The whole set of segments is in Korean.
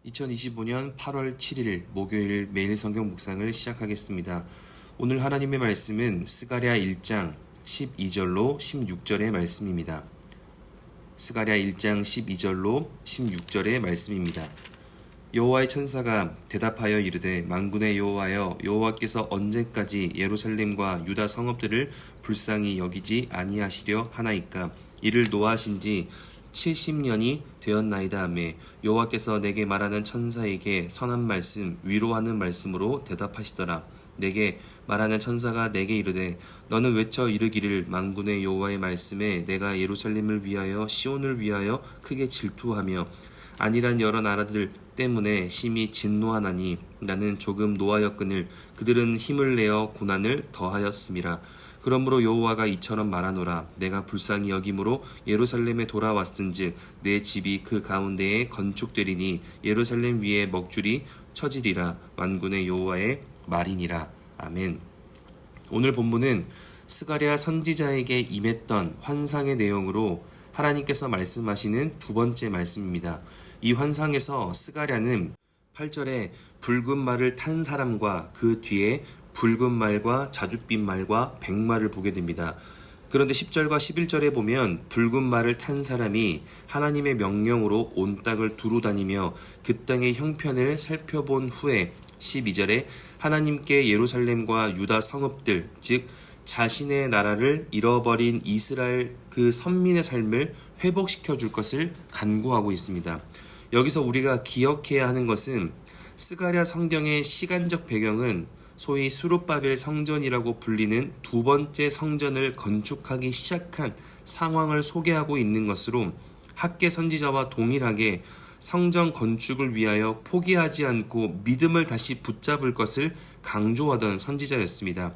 2025년 8월 7일 목요일 매일 성경 묵상을 시작하겠습니다. 오늘 하나님의 말씀은 스가랴 1장 12절로 16절의 말씀입니다. 스가랴 1장 12절로 16절의 말씀입니다. 여호와의 천사가 대답하여 이르되 만군의 여호와여, 여호와께서 언제까지 예루살렘과 유다 성읍들을 불쌍히 여기지 아니하시려 하나이까? 이를 노하신 지 70년이 되었나이다 하매 여호와께서 내게 말하는 천사에게 선한 말씀, 위로하는 말씀으로 대답하시더라. 내게 말하는 천사가 내게 이르되 너는 외쳐 이르기를 만군의 여호와의 말씀에 내가 예루살렘을 위하여 시온을 위하여 크게 질투하며 아니란 여러 나라들 때문에 심히 진노하나니 나는 조금 노하였거늘 그들은 힘을 내어 고난을 더하였음이라. 그러므로 여호와가 이처럼 말하노라. 내가 불쌍히 여김으로 예루살렘에 돌아왔은즉 내 집이 그 가운데에 건축되리니 예루살렘 위에 먹줄이 쳐지리라. 만군의 여호와의 말이니라. 아멘. 오늘 본문은 스가랴 선지자에게 임했던 환상의 내용으로 하나님께서 말씀하시는 두 번째 말씀입니다. 이 환상에서 스가랴는 8절에 붉은 말을 탄 사람과 그 뒤에 붉은 말과 자줏빛 말과 백말을 보게 됩니다. 그런데 10절과 11절에 보면 붉은 말을 탄 사람이 하나님의 명령으로 온 땅을 두루다니며 그 땅의 형편을 살펴본 후에 12절에 하나님께 예루살렘과 유다 성읍들, 즉 자신의 나라를 잃어버린 이스라엘 그 선민의 삶을 회복시켜 줄 것을 간구하고 있습니다. 여기서 우리가 기억해야 하는 것은 스가랴 성경의 시간적 배경은 소위 수룹바벨 성전이라고 불리는 두 번째 성전을 건축하기 시작한 상황을 소개하고 있는 것으로 학계 선지자와 동일하게 성전 건축을 위하여 포기하지 않고 믿음을 다시 붙잡을 것을 강조하던 선지자였습니다.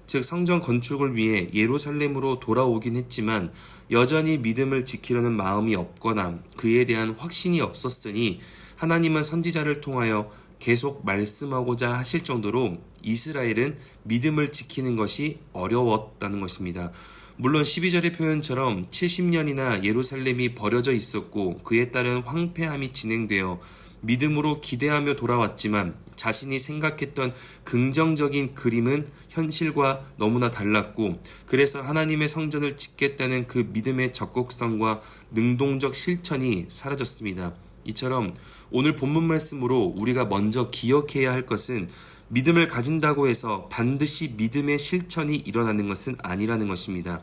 즉 성전 건축을 위해 예루살렘으로 돌아오긴 했지만 여전히 믿음을 지키려는 마음이 없거나 그에 대한 확신이 없었으니 하나님은 선지자를 통하여 계속 말씀하고자 하실 정도로 이스라엘은 믿음을 지키는 것이 어려웠다는 것입니다. 물론 12절의 표현처럼 70년이나 예루살렘이 버려져 있었고 그에 따른 황폐함이 진행되어 믿음으로 기대하며 돌아왔지만 자신이 생각했던 긍정적인 그림은 현실과 너무나 달랐고 그래서 하나님의 성전을 짓겠다는 그 믿음의 적극성과 능동적 실천이 사라졌습니다. 이처럼 오늘 본문 말씀으로 우리가 먼저 기억해야 할 것은 믿음을 가진다고 해서 반드시 믿음의 실천이 일어나는 것은 아니라는 것입니다.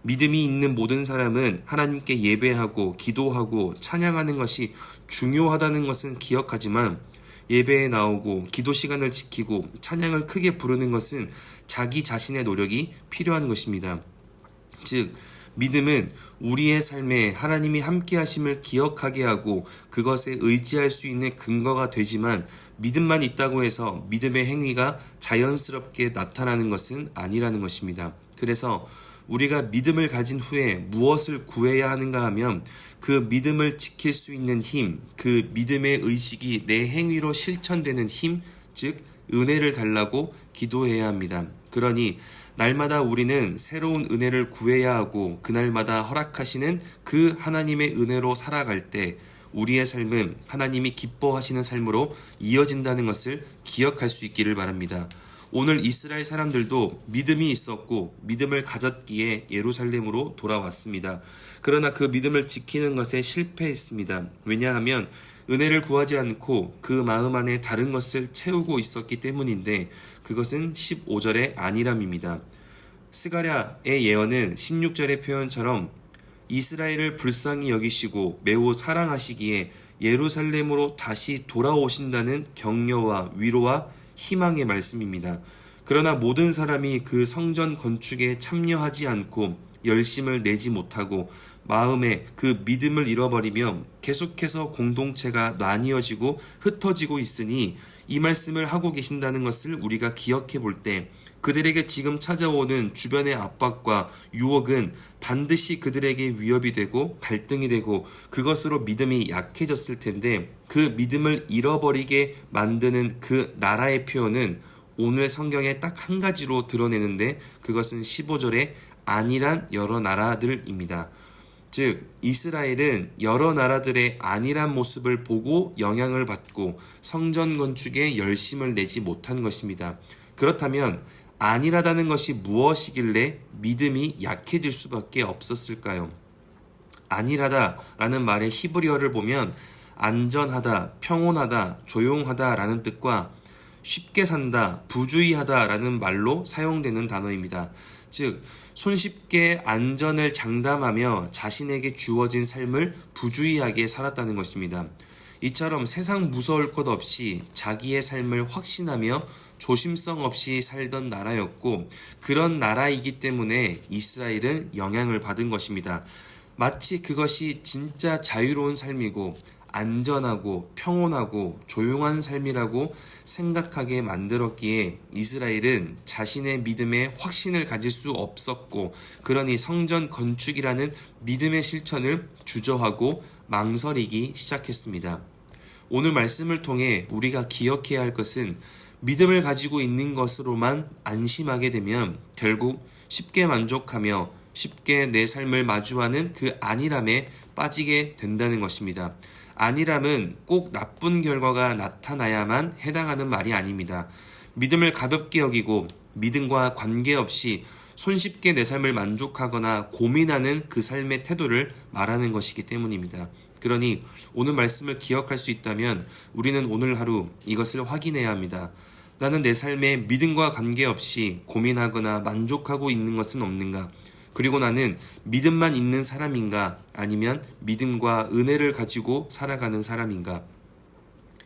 믿음이 있는 모든 사람은 하나님께 예배하고 기도하고 찬양하는 것이 중요하다는 것은 기억하지만 예배에 나오고 기도 시간을 지키고 찬양을 크게 부르는 것은 자기 자신의 노력이 필요한 것입니다. 즉 믿음은 우리의 삶에 하나님이 함께 하심을 기억하게 하고 그것에 의지할 수 있는 근거가 되지만 믿음만 있다고 해서 믿음의 행위가 자연스럽게 나타나는 것은 아니라는 것입니다. 그래서 우리가 믿음을 가진 후에 무엇을 구해야 하는가 하면 그 믿음을 지킬 수 있는 힘, 그 믿음의 의식이 내 행위로 실천되는 힘, 즉 은혜를 달라고 기도해야 합니다. 그러니 날마다 우리는 새로운 은혜를 구해야 하고 그날마다 허락하시는 그 하나님의 은혜로 살아갈 때 우리의 삶은 하나님이 기뻐하시는 삶으로 이어진다는 것을 기억할 수 있기를 바랍니다. 오늘 이스라엘 사람들도 믿음이 있었고 믿음을 가졌기에 예루살렘으로 돌아왔습니다. 그러나 그 믿음을 지키는 것에 실패했습니다. 왜냐하면 은혜를 구하지 않고 그 마음 안에 다른 것을 채우고 있었기 때문인데 그것은 15절의 안일함입니다. 스가랴의 예언은 16절의 표현처럼 이스라엘을 불쌍히 여기시고 매우 사랑하시기에 예루살렘으로 다시 돌아오신다는 격려와 위로와 희망의 말씀입니다. 그러나 모든 사람이 그 성전 건축에 참여하지 않고 열심을 내지 못하고 마음에 그 믿음을 잃어버리며 계속해서 공동체가 나뉘어지고 흩어지고 있으니 이 말씀을 하고 계신다는 것을 우리가 기억해 볼 때 그들에게 지금 찾아오는 주변의 압박과 유혹은 반드시 그들에게 위협이 되고 갈등이 되고 그것으로 믿음이 약해졌을 텐데 그 믿음을 잃어버리게 만드는 그 나라의 표현은 오늘 성경에 딱 한 가지로 드러내는데 그것은 15절에 아니란 여러 나라들입니다. 즉 이스라엘은 여러 나라들의 안일한 모습을 보고 영향을 받고 성전 건축에 열심을 내지 못한 것입니다. 그렇다면 안일하다는 것이 무엇이길래 믿음이 약해질 수밖에 없었을까요? 안일하다라는 말의 히브리어를 보면 안전하다, 평온하다, 조용하다라는 뜻과 쉽게 산다, 부주의하다라는 말로 사용되는 단어입니다. 즉 손쉽게 안전을 장담하며 자신에게 주어진 삶을 부주의하게 살았다는 것입니다. 이처럼 세상 무서울 것 없이 자기의 삶을 확신하며 조심성 없이 살던 나라였고, 그런 나라이기 때문에 이스라엘은 영향을 받은 것입니다. 마치 그것이 진짜 자유로운 삶이고 안전하고 평온하고 조용한 삶이라고 생각하게 만들었기에 이스라엘은 자신의 믿음에 확신을 가질 수 없었고, 그러니 성전 건축이라는 믿음의 실천을 주저하고 망설이기 시작했습니다. 오늘 말씀을 통해 우리가 기억해야 할 것은, 믿음을 가지고 있는 것으로만 안심하게 되면 결국 쉽게 만족하며 쉽게 내 삶을 마주하는 그 안일함에 빠지게 된다는 것입니다. 안일함은 꼭 나쁜 결과가 나타나야만 해당하는 말이 아닙니다. 믿음을 가볍게 여기고 믿음과 관계없이 손쉽게 내 삶을 만족하거나 고민하는 그 삶의 태도를 말하는 것이기 때문입니다. 그러니 오늘 말씀을 기억할 수 있다면 우리는 오늘 하루 이것을 확인해야 합니다. 나는 내 삶에 믿음과 관계없이 고민하거나 만족하고 있는 것은 없는가? 그리고 나는 믿음만 있는 사람인가? 아니면 믿음과 은혜를 가지고 살아가는 사람인가?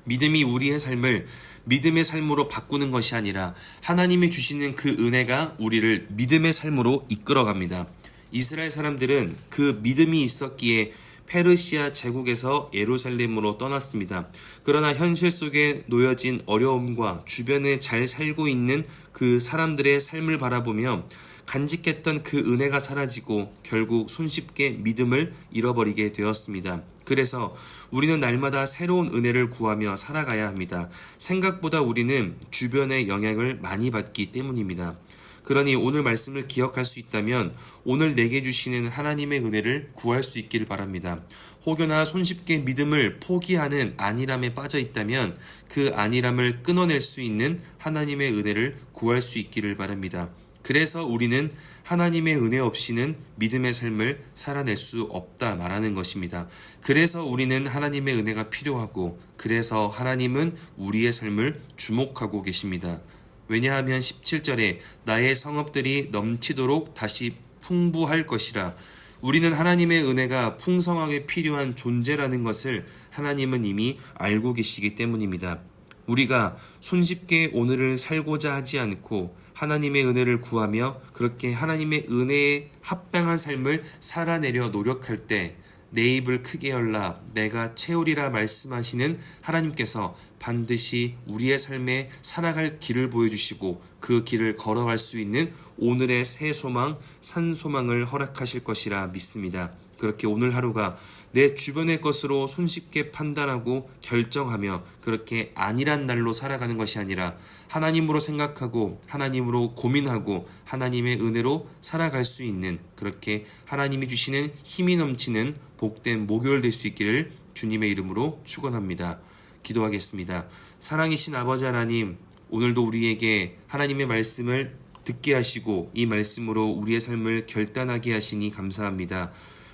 믿음이 우리의 삶을 믿음의 삶으로 바꾸는 것이 아니라 하나님이 주시는 그 은혜가 우리를 믿음의 삶으로 이끌어갑니다. 이스라엘 사람들은 그 믿음이 있었기에 페르시아 제국에서 예루살렘으로 떠났습니다. 그러나 현실 속에 놓여진 어려움과 주변에 잘 살고 있는 그 사람들의 삶을 바라보며 간직했던 그 은혜가 사라지고 결국 손쉽게 믿음을 잃어버리게 되었습니다. 그래서 우리는 날마다 새로운 은혜를 구하며 살아가야 합니다. 생각보다 우리는 주변의 영향을 많이 받기 때문입니다. 그러니 오늘 말씀을 기억할 수 있다면 오늘 내게 주시는 하나님의 은혜를 구할 수 있기를 바랍니다. 혹여나 손쉽게 믿음을 포기하는 안일함에 빠져 있다면 그 안일함을 끊어낼 수 있는 하나님의 은혜를 구할 수 있기를 바랍니다. 그래서 우리는 하나님의 은혜 없이는 믿음의 삶을 살아낼 수 없다 말하는 것입니다. 그래서 우리는 하나님의 은혜가 필요하고, 그래서 하나님은 우리의 삶을 주목하고 계십니다. 왜냐하면 17절에 나의 성읍들이 넘치도록 다시 풍부할 것이라, 우리는 하나님의 은혜가 풍성하게 필요한 존재라는 것을 하나님은 이미 알고 계시기 때문입니다. 우리가 손쉽게 오늘을 살고자 하지 않고 하나님의 은혜를 구하며 그렇게 하나님의 은혜에 합당한 삶을 살아내려 노력할 때 내 입을 크게 열라 내가 채우리라 말씀하시는 하나님께서 반드시 우리의 삶에 살아갈 길을 보여주시고 그 길을 걸어갈 수 있는 오늘의 새 소망, 산 소망을 허락하실 것이라 믿습니다. 그렇게 오늘 하루가 내 주변의 것으로 손쉽게 판단하고 결정하며 그렇게 안일한 날로 살아가는 것이 아니라 하나님으로 생각하고 하나님으로 고민하고 하나님의 은혜로 살아갈 수 있는, 그렇게 하나님이 주시는 힘이 넘치는 복된 목요일 될 수 있기를 주님의 이름으로 축원합니다. 기도하겠습니다. 사랑이신 아버지 하나님, 오늘도 우리에게 하나님의 말씀을 듣게 하시고 이 말씀으로 우리의 삶을 결단하게 하시니 감사합니다.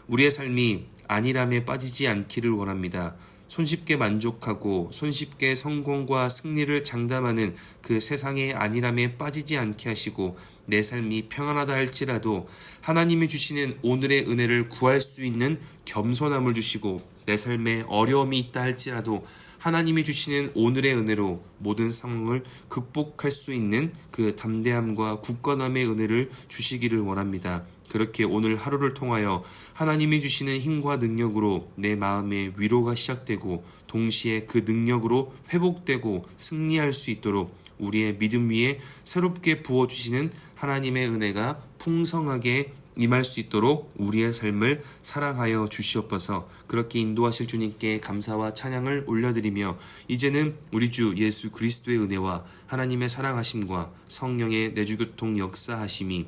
우리의 삶이 안일함에 빠지지 않기를 원합니다. 손쉽게 만족하고 손쉽게 성공과 승리를 장담하는 그 세상의 안일함에 빠지지 않게 하시고 내 삶이 평안하다 할지라도 하나님이 주시는 오늘의 은혜를 구할 수 있는 겸손함을 주시고, 내 삶에 어려움이 있다 할지라도 하나님이 주시는 오늘의 은혜로 모든 상황을 극복할 수 있는 그 담대함과 굳건함의 은혜를 주시기를 원합니다. 그렇게 오늘 하루를 통하여 하나님이 주시는 힘과 능력으로 내 마음의 위로가 시작되고 동시에 그 능력으로 회복되고 승리할 수 있도록 우리의 믿음 위에 새롭게 부어주시는 하나님의 은혜가 풍성하게 임할 수 있도록 우리의 삶을 사랑하여 주시옵소서. 그렇게 인도하실 주님께 감사와 찬양을 올려드리며 이제는 우리 주 예수 그리스도의 은혜와 하나님의 사랑하심과 성령의 내주교통 역사하심이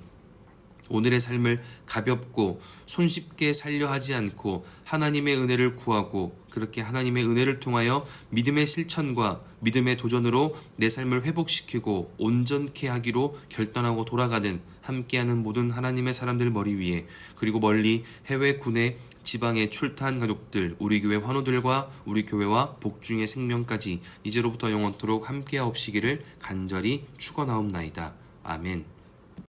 오늘의 삶을 가볍고 손쉽게 살려 하지 않고 하나님의 은혜를 구하고 그렇게 하나님의 은혜를 통하여 믿음의 실천과 믿음의 도전으로 내 삶을 회복시키고 온전케 하기로 결단하고 돌아가는 함께하는 모든 하나님의 사람들 머리 위에 그리고 멀리 해외 군내 지방에 출타한 가족들 우리 교회 환우들과 우리 교회와 복중의 생명까지 이제로부터 영원토록 함께하옵시기를 간절히 축원하옵나이다. 아멘.